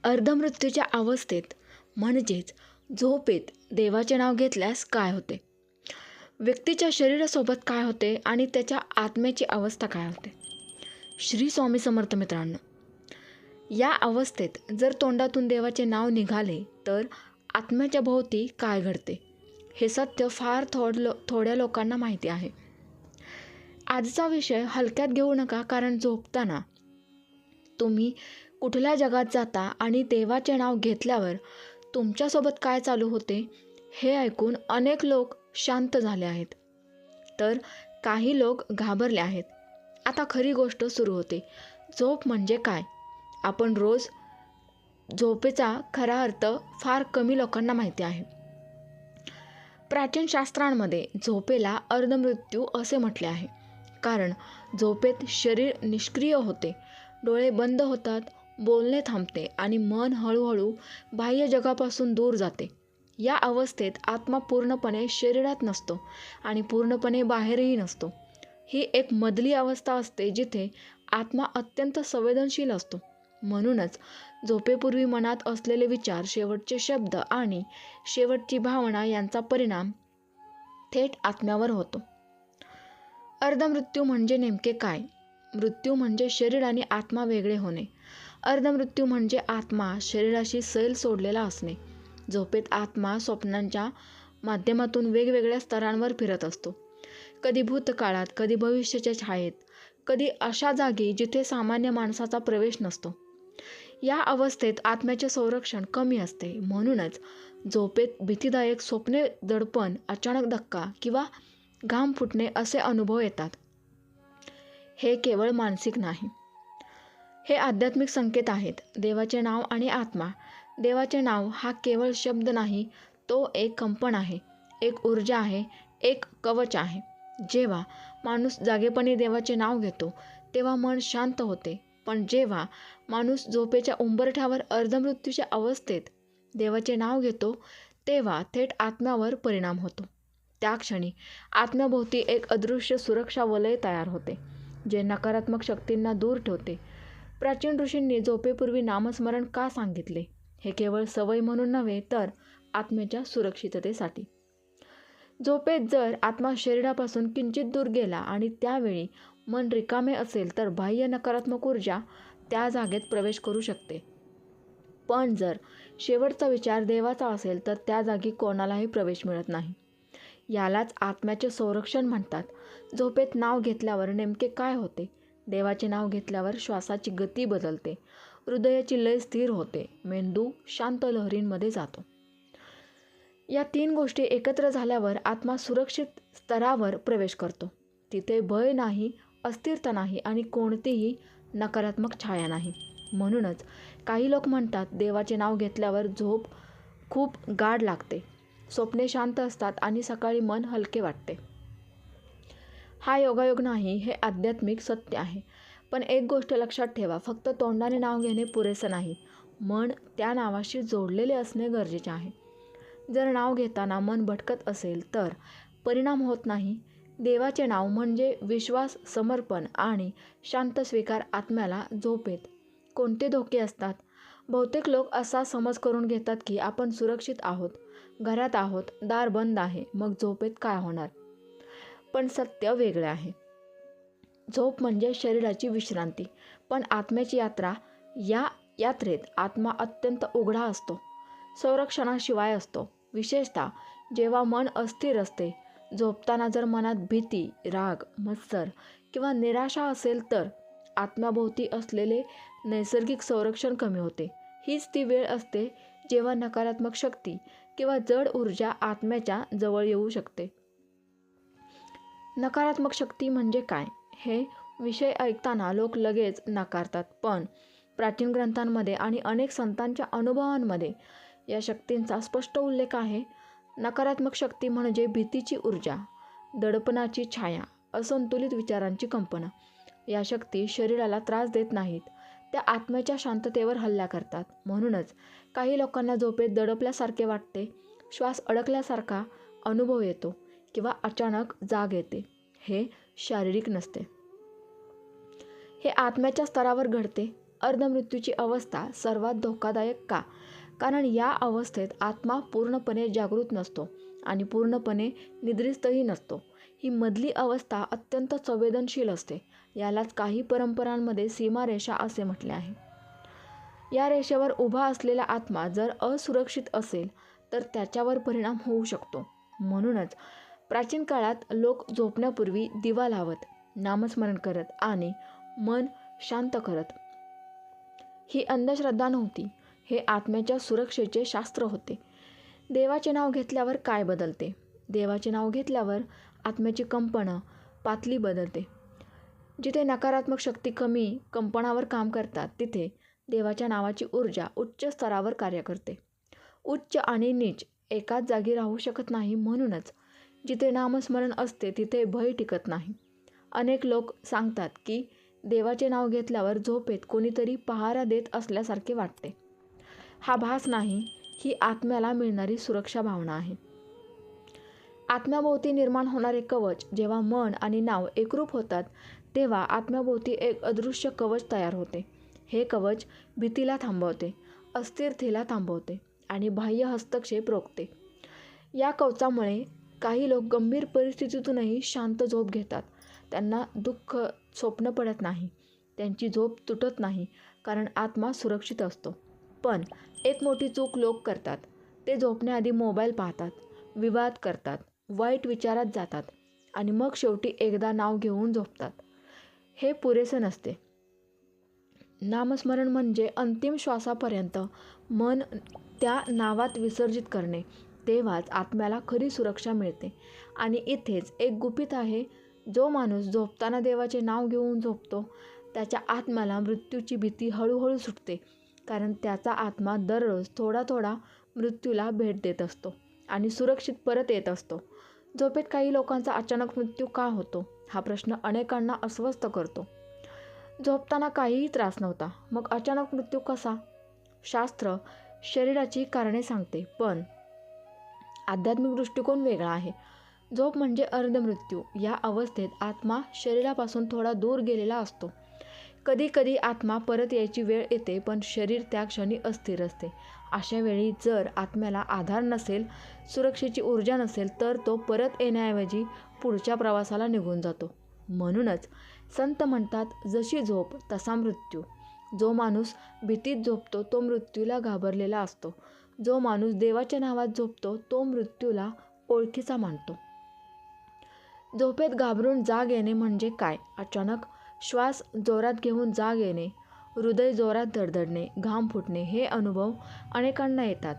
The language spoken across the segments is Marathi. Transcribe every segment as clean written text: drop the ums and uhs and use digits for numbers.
अर्धमृत्यूच्या अवस्थेत म्हणजेच झोपेत देवाचे नाव घेतल्यास काय होते? व्यक्तीच्या शरीरासोबत काय होते आणि त्याच्या आत्म्याची अवस्था काय होते? श्री स्वामी समर्थ मित्रांनो, या अवस्थेत जर तोंडातून देवाचे नाव निघाले तर आत्म्याच्या भोवती काय घडते हे सत्य फार थोड्या लोकांना माहिती आहे. आजचा विषय हलक्यात घेऊ नका, कारण झोपताना तुम्ही कुठल्या जगात जाता आणि देवाचे नाव घेतल्यावर तुमच्यासोबत काय चालू होते हे ऐकून अनेक लोक शांत झाले आहेत, तर काही लोक घाबरले आहेत. आता खरी गोष्ट सुरू होते. झोप म्हणजे काय? आपण रोज झोपेचा खरा अर्थ फार कमी लोकांना माहिती आहे. प्राचीन शास्त्रांमध्ये झोपेला अर्धमृत्यू असे म्हटले आहे, कारण झोपेत शरीर निष्क्रिय होते, डोळे बंद होतात, बोलणे थांबते आणि मन हळूहळू बाह्य जगापासून दूर जाते. या अवस्थेत आत्मा पूर्णपणे शरीरात नसतो आणि पूर्णपणे बाहेरही नसतो. ही एक मधली अवस्था असते जिथे आत्मा अत्यंत संवेदनशील असतो. म्हणूनच झोपेपूर्वी मनात असलेले विचार, शेवटचे शब्द आणि शेवटची भावना यांचा परिणाम थेट आत्म्यावर होतो. अर्धमृत्यू म्हणजे नेमके काय? मृत्यू म्हणजे शरीर आणि आत्मा वेगळे होणे. अर्धमृत्यू म्हणजे आत्मा शरीराशी सैल सोडलेला असणे. झोपेत आत्मा स्वप्नांच्या माध्यमातून वेगवेगळ्या स्तरांवर फिरत असतो. कधी भूतकाळात, कधी भविष्याच्या छायेत, कधी अशा जागी जिथे सामान्य माणसाचा प्रवेश नसतो. या अवस्थेत आत्म्याचे संरक्षण कमी असते. म्हणूनच झोपेत भीतीदायक स्वप्ने, दडपण, अचानक धक्का किंवा घाम फुटणे असे अनुभव येतात. हे केवळ मानसिक नाही, हे आध्यात्मिक संकेत आहेत. देवाचे नाव आणि आत्मा. देवाचे नाव हा केवळ शब्द नाही, तो एक कंपन आहे, एक ऊर्जा आहे, एक कवच आहे. जेव्हा माणूस जागेपणी देवाचे नाव घेतो तेव्हा मन शांत होते, पण जेव्हा माणूस झोपेच्या उंबरठ्यावर अर्धमृत्यूच्या अवस्थेत देवाचे नाव घेतो तेव्हा थेट आत्म्यावर परिणाम होतो. त्या क्षणी आत्म्याभोवती एक अदृश्य सुरक्षा वलय तयार होते, जे नकारात्मक शक्तींना दूर ठेवते. प्राचीन ऋषींनी झोपेपूर्वी नामस्मरण का सांगितले? हे केवळ सवय म्हणून नव्हे, तर आत्म्याच्या सुरक्षिततेसाठी. झोपेत जर आत्मा शरीरापासून किंचित दूर गेला आणि त्यावेळी मन रिकामे असेल तर बाह्य नकारात्मक ऊर्जा त्या जागेत प्रवेश करू शकते. पण जर शेवटचा विचार देवाचा असेल तर त्या जागी कोणालाही प्रवेश मिळत नाही. यालाच आत्म्याचे संरक्षण म्हणतात. झोपेत नाव घेतल्यावर नेमके काय होते? देवाचे नाव घेतल्यावर श्वासाची गती बदलते, हृदयाची लय स्थिर होते, मेंदू शांत लहरींमध्ये जातो. या तीन गोष्टी एकत्र झाल्यावर आत्मा सुरक्षित स्तरावर प्रवेश करतो. तिथे भय नाही, अस्थिरता नाही आणि कोणतीही नकारात्मक छाया नाही. म्हणूनच काही लोक म्हणतात, देवाचे नाव घेतल्यावर झोप खूप गाढ लागते, स्वप्ने शांत असतात आणि सकाळी मन हलके वाटते. हा योगायोग नाही, हे आध्यात्मिक सत्य आहे. पण एक गोष्ट लक्षात ठेवा, फक्त तोंडाने नाव घेणे पुरेसं नाही, मन त्या नावाशी जोडलेले असणे गरजेचे आहे. जर नाव घेताना मन भटकत असेल तर परिणाम होत नाही. देवाचे नाव म्हणजे विश्वास, समर्पण आणि शांत स्वीकार. आत्म्याला झोपेत कोणते धोके असतात? बहुतेक लोक असा समज करून घेतात की आपण सुरक्षित आहोत, घरात आहोत, दार बंद आहे, मग झोपेत काय होणार? पण सत्य वेगळे आहे. झोप म्हणजे शरीराची विश्रांती, पण आत्म्याची यात्रा. या यात्रेत आत्मा अत्यंत उघडा असतो, संरक्षणाशिवाय असतो. विशेषतः जेव्हा मन अस्थिर असते. झोपताना जर मनात भीती, राग, मत्सर किंवा निराशा असेल तर आत्म्याभोवती असलेले नैसर्गिक संरक्षण कमी होते. हीच ती वेळ असते जेव्हा नकारात्मक शक्ती किंवा जड ऊर्जा आत्म्याच्या जवळ येऊ शकते. नकारात्मक शक्ती म्हणजे काय? हे विषय ऐकताना लोक लगेच नाकारतात, पण प्राचीन ग्रंथांमध्ये आणि अनेक संतांच्या अनुभवांमध्ये या शक्तींचा स्पष्ट उल्लेख आहे. नकारात्मक शक्ती म्हणजे भीतीची ऊर्जा, दडपणाची छाया, असंतुलित विचारांची कंपना. या शक्ती शरीराला त्रास देत नाहीत, त्या आत्म्याच्या शांततेवर हल्ला करतात. म्हणूनच काही लोकांना झोपेत दडपल्यासारखे वाटते, श्वास अडकल्यासारखा अनुभव येतो किंवा अचानक जाग येते. हे शारीरिक नसते, हे आत्म्याच्या स्तरावर घडते. अर्धमृत्यूची अवस्था सर्वात धोकादायक का? कारण या अवस्थेत आत्मा पूर्णपणे जागृत नसतो आणि पूर्णपणे निद्रिस्तही नसतो. ही मधली अवस्था अत्यंत संवेदनशील असते. यालाच काही परंपरांमध्ये सीमारेषा असे म्हटले आहे. या रेषेवर उभा असलेला आत्मा जर असुरक्षित असेल तर त्याच्यावर परिणाम होऊ शकतो. म्हणूनच प्राचीन काळात लोक झोपण्यापूर्वी दिवा लावत, नामस्मरण करत आणि मन शांत करत. ही अंधश्रद्धा नव्हती, हे आत्म्याच्या सुरक्षेचे शास्त्र होते. देवाचे नाव घेतल्यावर काय बदलते? देवाचे नाव घेतल्यावर आत्म्याची कंपनं पातळी बदलते. जिथे नकारात्मक शक्ती कमी कंपनावर काम करतात तिथे देवाच्या नावाची ऊर्जा उच्च स्तरावर कार्य करते. उच्च आणि नीच एकाच जागी राहू शकत नाही. म्हणूनच जिथे नामस्मरण असते तिथे भय टिकत नाही. अनेक लोक सांगतात की देवाचे नाव घेतल्यावर झोपेत कोणीतरी पहारा देत असल्यासारखे वाटते. हा भास नाही, ही आत्म्याला मिळणारी सुरक्षा भावना आहे. आत्म्याभोवती निर्माण होणारे कवच जेव्हा मन आणि नाव एकरूप होतात तेव्हा आत्म्याभोवती एक अदृश्य कवच तयार होते. हे कवच भीतीला थांबवते, अस्थिरतेला थांबवते आणि बाह्य हस्तक्षेप रोखते. या कवचामुळे काही लोक गंभीर परिस्थितीतूनही शांत झोप घेतात. त्यांना दुःख स्वप्न पडत नाही, त्यांची झोप तुटत नाही, कारण आत्मा सुरक्षित असतो. पण एक मोठी चूक लोक करतात. ते झोपण्याआधी मोबाईल पाहतात, विवाद करतात, वाईट विचारात जातात आणि मग शेवटी एकदा नाव घेऊन झोपतात. हे पुरेसे नसते. नामस्मरण म्हणजे अंतिम श्वासापर्यंत मन त्या नावात विसर्जित करणे. तेव्हाच आत्म्याला खरी सुरक्षा मिळते. आणि इथेच एक गुपित आहे. जो माणूस झोपताना देवाचे नाव घेऊन झोपतो त्याच्या आत्म्याला मृत्यूची भीती हळूहळू सुटते. कारण त्याचा आत्मा दररोज थोडा थोडा मृत्यूला भेट देत असतो आणि सुरक्षित परत येत असतो. झोपेत काही लोकांचा अचानक मृत्यू का होतो हा प्रश्न अनेकांना अस्वस्थ करतो. झोपताना काहीही त्रास नव्हता, मग अचानक मृत्यू कसा? शास्त्र शरीराची कारणे सांगते, पण आध्यात्मिक दृष्टिकोन वेगळा आहे. झोप म्हणजे अर्धमृत्यू. या अवस्थेत आत्मा शरीरापासून थोडा दूर गेलेला असतो. कधी कधी आत्मा परत यायची वेळ येते, पण शरीर त्या क्षणी अस्थिर असते. अशा वेळी जर आत्म्याला आधार नसेल, सुरक्षेची ऊर्जा नसेल, तर तो परत येण्याऐवजी पुढच्या प्रवासाला निघून जातो. म्हणूनच संत म्हणतात, जशी झोप तसा मृत्यू. जो माणूस भीतीत झोपतो तो मृत्यूला घाबरलेला असतो. जो माणूस देवाच्या नावात झोपतो तो मृत्यूला ओळखीचा मानतो. झोपेत घाबरून जाग येणे म्हणजे काय? अचानक श्वास जोरात घेऊन जाग येणे, हृदय जोरात धडधडणे, घाम फुटणे हे अनुभव अनेकांना येतात.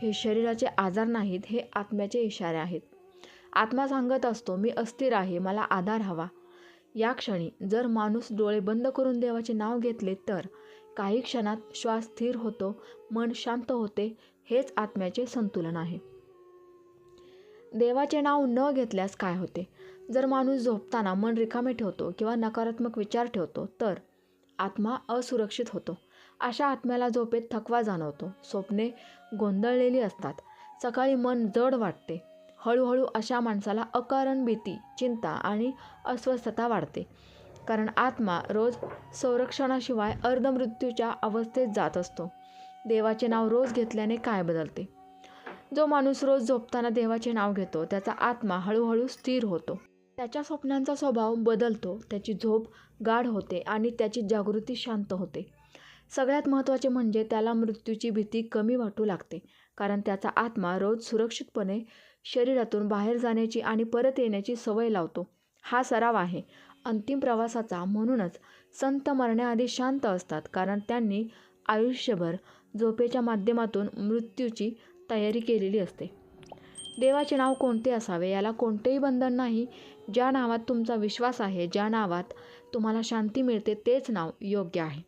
हे शरीराचे आजार नाहीत, हे आत्म्याचे इशारे आहेत. आत्मा सांगत असतो, मी अस्थिर आहे, मला आधार हवा. या क्षणी जर माणूस डोळे बंद करून देवाचे नाव घेतले तर काही क्षणात श्वास स्थिर होतो, मन शांत होते. हेच आत्म्याचे संतुलन आहे. देवाचे नाव न घेतल्यास काय होते? जर माणूस झोपताना मन रिकामे ठेवतो किंवा नकारात्मक विचार ठेवतो तर आत्मा असुरक्षित होतो. अशा आत्म्याला झोपेत थकवा जाणवतो, स्वप्ने गोंधळलेली असतात, सकाळी मन जड वाटते. हळूहळू अशा माणसाला अकारण भीती, चिंता आणि अस्वस्थता वाढते. कारण आत्मा रोज संरक्षणाशिवाय अर्धमृत्यूच्या अवस्थेत जात असतो. देवाचे नाव रोज घेतल्याने काय बदलते? जो माणूस रोज झोपताना देवाचे नाव घेतो त्याचा आत्मा हळूहळू स्थिर होतो. त्याच्या स्वप्नांचा स्वभाव बदलतो, त्याची झोप गाढ होते आणि त्याची जागृती शांत होते. सगळ्यात महत्त्वाचे म्हणजे त्याला मृत्यूची भीती कमी वाटू लागते. कारण त्याचा आत्मा रोज सुरक्षितपणे शरीरातून बाहेर जाण्याची आणि परत येण्याची सवय लावतो. हा सराव आहे अंतिम प्रवासाचा. म्हणूनच संत मरण्याआधी शांत असतात, कारण त्यांनी आयुष्यभर झोपेच्या माध्यमातून मृत्यूची तयारी केलेली असते. देवाचे नाव कोणते असावे याला कोणतेही बंधन नाही. ज्या नावात तुमचा विश्वास आहे, ज्या नावात तुम्हाला शांती मिळते तेच नाव योग्य आहे.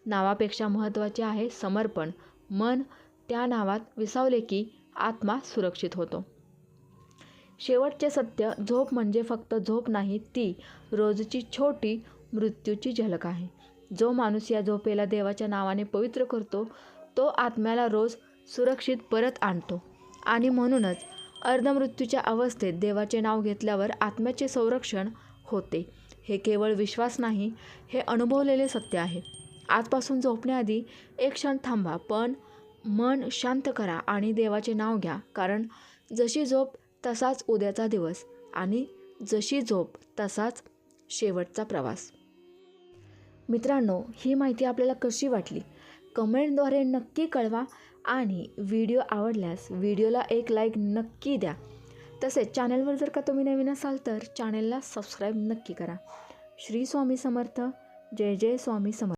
नावापेक्षा महत्त्वाचे आहे समर्पण. मन त्या नावात विसावले की आत्मा सुरक्षित होतो. शेवटचे सत्य, झोप म्हणजे फक्त झोप नाही, ती रोजची छोटी मृत्यूची झलक आहे. जो माणूस या झोपेला देवाच्या नावाने पवित्र करतो तो आत्म्याला रोज सुरक्षित परत आणतो. आणि म्हणूनच अर्धमृत्यूच्या अवस्थेत देवाचे नाव घेतल्यावर आत्म्याचे संरक्षण होते. हे केवळ विश्वास नाही, हे अनुभवलेले सत्य आहे. आजपासून झोपण्याआधी एक क्षण थांबा, पण मन शांत करा आणि देवाचे नाव घ्या. कारण जशी झोप तसाच उद्याचा दिवस आणि जशी झोप तसाच शेवटचा प्रवास. मित्रांनो, ही माहिती आपल्याला कशी वाटली कमेंटद्वारे नक्की कळवा आणि व्हिडिओ आवडल्यास व्हिडिओला एक लाईक नक्की द्या. तसेच चॅनलवर जर का तुम्ही नवीन असाल तर चॅनलला सबस्क्राईब नक्की करा. श्री स्वामी समर्थ. जय जय स्वामी समर्थ.